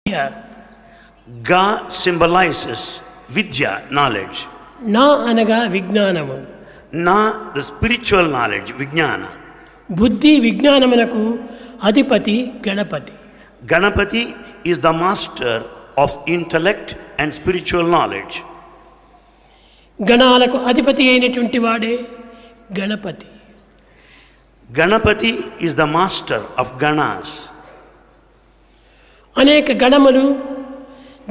Ga symbolizes vidya, knowledge. నా అనగా విజ్ఞానము. Na, the spiritual knowledge, vijnana. బుద్ధి విజ్ఞానమునకు అధిపతి Ganapati. Ganapati is the master of intellect and spiritual knowledge. గణాలకు అధిపతి అయినటువంటి వాడే Ganapati. Ganapati is the master of ganas. అనేక గణములు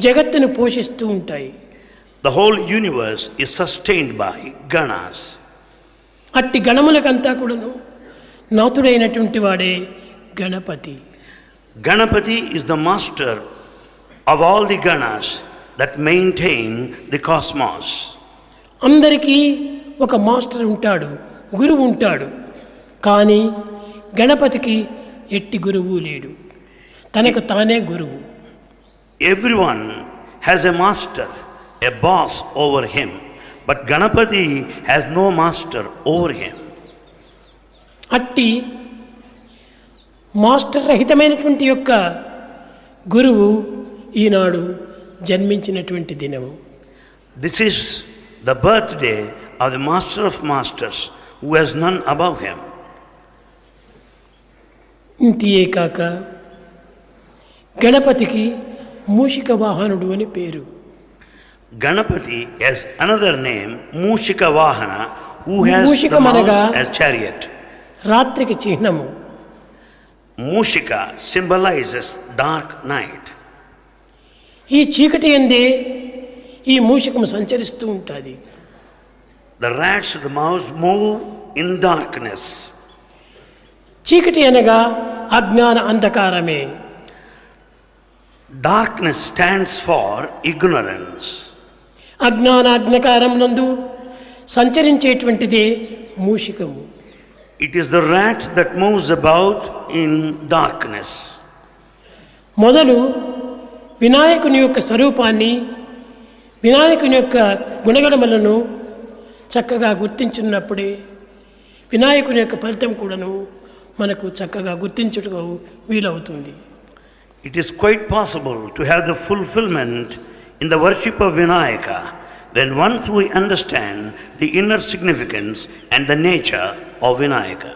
జగత్తును పోషిస్తూ ఉంటాయి. The whole universe is sustained by ganas. అట్టి గణములకంతా కూడాను నాథుడైనటువంటి వాడే Ganapati. Ganapati is the master of all the ganas that maintain the cosmos. అందరికీ ఒక మాస్టర్ ఉంటాడు, గురువు ఉంటాడు. కానీ గణపతికి ఎట్టి గురువు లేడు, తనకు తానే గురువు. Everyone has a master, a boss over him, but Ganapati has no master over him. అట్టి మాస్టర్ రహితమైనటువంటి యొక్క గురువు ఈనాడు జన్మించినటువంటి దినము. This is the birthday of the master of masters who has none above him. ఇంతియే కాక గణపతికి మూషిక వాహనుడు అని పేరు. Ganapati has another name, Mushika Vahana, who has Mushika the mouse managa as chariot. రాత్రికి చిహ్నము. Mushika symbolizes dark night. ఈ చీకటి ఎందే ఈ మూషికము సంచరిస్తూ ఉంటుంది. The rats of the mouse move in darkness. చీకటి అనగా అజ్ఞాన అంధకారమే. Darkness stands for ignorance. అజ్ఞాన అంధకారం నందు సంచరించేటువంటిదే మూషికము. It is the rat that moves about in darkness. మొదలు వినాయకుని యొక్క స్వరూపాన్ని, వినాయకుని యొక్క గుణగణములను చక్కగా గుర్తించినప్పుడే వినాయకుని యొక్క ఫలితం కూడాను మనకు చక్కగా గుర్తించుటకు వీలవుతుంది. It is quite possible to have the fulfillment in the worship of Vinayaka when once we understand the inner significance and the nature of Vinayaka.